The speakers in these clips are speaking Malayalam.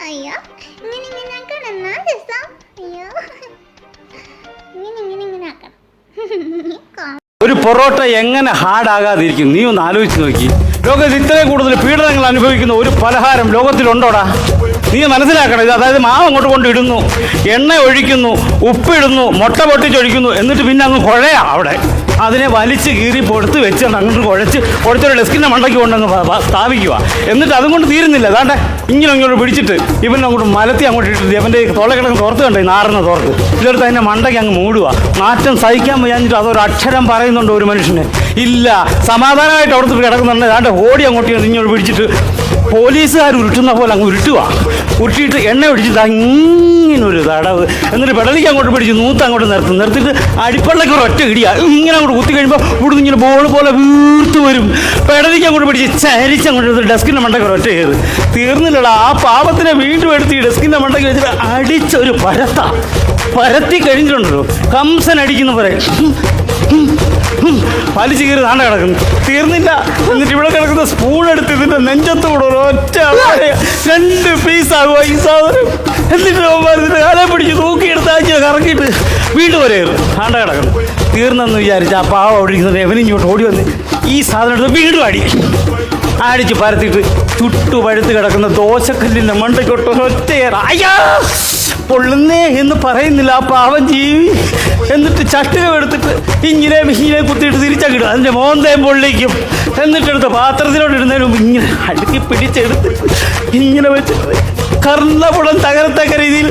അയ്യോ ഇങ്ങനെ ആക്കണം എന്നാ രസം. അയ്യോ ഇങ്ങനെ ആക്കണം. ഒരു പൊറോട്ട എങ്ങനെ ഹാർഡാകാതിരിക്കും? നീ ഒന്ന് ആലോചിച്ച് നോക്കി. ലോകത്ത് ഇത്രയും കൂടുതൽ പീഡനങ്ങൾ അനുഭവിക്കുന്ന ഒരു പലഹാരം ലോകത്തിലുണ്ടോടാ? നീ മനസ്സിലാക്കണം. ഇത് അതായത് മാവ് അങ്ങോട്ട് കൊണ്ടിടുന്നു, എണ്ണ ഒഴിക്കുന്നു, ഉപ്പിടുന്നു, മുട്ട പൊട്ടിച്ചൊഴിക്കുന്നു, എന്നിട്ട് പിന്നെ അങ്ങ് കുഴയാ അവിടെ. അതിനെ വലിച്ച് കീറി പൊടുത്ത് വെച്ച് അങ്ങോട്ട് കുഴച്ചൊരു ഡെസ്കിൻ്റെ മണ്ടയ്ക്ക് കൊണ്ടങ്ങ് സ്ഥാപിക്കുക. എന്നിട്ട് അതും കൊണ്ട് തീരുന്നില്ല. അതാണ്ട് ഇങ്ങോട്ട് പിടിച്ചിട്ട് ഇവൻ അങ്ങോട്ട് മലത്തി അങ്ങോട്ട് ഇട്ടിട്ട് അവൻ്റെ തൊള്ളക്കിടന്ന് തോർത്ത് കണ്ടേ, നാറുന്ന തോർത്ത് ഇതെടുത്ത് അതിൻ്റെ മണ്ടയ്ക്ക് അങ്ങ് മൂടുക. നാറ്റം സഹിക്കാൻ വയ്യാഞ്ഞിട്ട് അതൊരു അക്ഷരം പറയുന്നുണ്ടോ ഒരു മനുഷ്യന്? ഇല്ല. സമാധാനമായിട്ട് അവിടുത്തെ കിടക്കുന്നുണ്ട്. അതാണ്ട് ഓടി അങ്ങോട്ട് ഇങ്ങോട്ട് പിടിച്ചിട്ട് പോലീസുകാർ ഉരുട്ടുന്ന പോലെ അങ്ങ് ഉരുട്ടിയിട്ട് എണ്ണ പിടിച്ചിട്ട് ഇങ്ങനെ ഒരു തടവ്. എന്നിട്ട് പെടലിക്ക് അങ്ങോട്ട് പിടിച്ച് അങ്ങോട്ട് നിർത്തിയിട്ട് അടിപ്പള്ളക്ക് ഒറ്റ ഇടിയാ. ഇങ്ങനെ അങ്ങോട്ട് കുത്തി കഴിയുമ്പോൾ ഇവിടുന്ന് ഇങ്ങനെ ബോൾ പോലെ വീർത്ത് വരും. പെടലിക്ക് അങ്ങോട്ട് പിടിച്ച് ചരിച്ചങ്ങോട്ട് ഡെസ്കിൻ്റെ മണ്ടയ്ക്ക് ഒറ്റ കയറി. തീർന്നില്ലടാ. ആ പാപത്തിനെ വീണ്ടും എടുത്ത് ഈ ഡെസ്കിൻ്റെ മണ്ടയ്ക്ക് വെച്ചിട്ട് അടിച്ചൊരു പരത്തി കഴിഞ്ഞിട്ടുണ്ടല്ലോ, കംസൻ അടിക്കുന്ന പോലെ വലിച്ചു കയറി താണ്ട കിടക്കുന്നു. തീർന്നില്ല. എന്നിട്ട് ഇവിടെ കിടക്കുന്ന സ്പൂൺ എടുത്ത് ഇതിൻ്റെ നെഞ്ചത്തോടെ ഒറ്റ 2 പീസാകുക ഈ സാധനം. എന്നിട്ട് ഇതിൻ്റെ കാലം പിടിച്ച് തൂക്കിയെടുത്ത് ആഴ്ച കറക്കിയിട്ട് വീണ്ടും വരെ താണ്ട കിടക്കുന്നു. തീർന്നെന്ന് വിചാരിച്ച് ആ പാവം ഓടിക്കുന്നത് എവനിങ്ങോട്ട് ഓടി വന്ന് ഈ സാധനം എടുത്ത് വീണ്ടും അടിച്ച് പരത്തിയിട്ട് ചുട്ടു പഴുത്ത് കിടക്കുന്ന ദോശക്കല്ലിൻ്റെ മണ്ടയ്ക്കൊട്ട് ഒറ്റയേറ. അയ്യാ പൊള്ളുന്നേ എന്ന് പറയുന്നില്ല ആ പാവം ജീവി. എന്നിട്ട് ചട്ടുകം എടുത്തിട്ട് ഇങ്ങനെ കുത്തിയിട്ട് തിരിച്ചങ്ങിടും. അതിൻ്റെ മോന്തയും പൊള്ളിക്കും. എന്നിട്ടെടുത്ത് പാത്രത്തിലോട്ട് ഇടുന്നതിന് മുമ്പ് ഇങ്ങനെ അടുക്കി പിടിച്ചെടുത്തിട്ട് ഇങ്ങനെ വെച്ചിട്ട് കർണപുടം തകരത്തക്ക രീതിയിൽ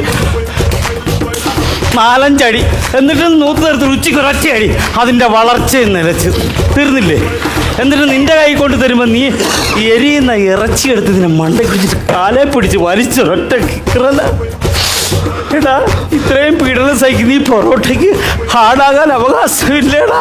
4-5 അടി. എന്നിട്ട് നൂത്ത് നേരത്ത് ഉച്ചയ്ക്ക് ഒരൊറ്റ അടി. അതിൻ്റെ വളർച്ചയും നിലച്ച്. തീർന്നില്ലേ? എന്നിട്ട് നിൻ്റെ കൈ കൊണ്ട് തരുമ്പോൾ നീ എരിയുന്ന ഇറച്ചി എടുത്ത് ഇതിനെ മണ്ടയ്ക്ക് പിടിച്ചിട്ട് കാലേ പിടിച്ച് വലിച്ചൊരൊറ്റ കിറല. എടാ ഇത്രയും പീഡനം സഹിക്കുന്ന ഈ പൊറോട്ടയ്ക്ക് ഹാർഡാകാൻ അവകാശമില്ലേടാ.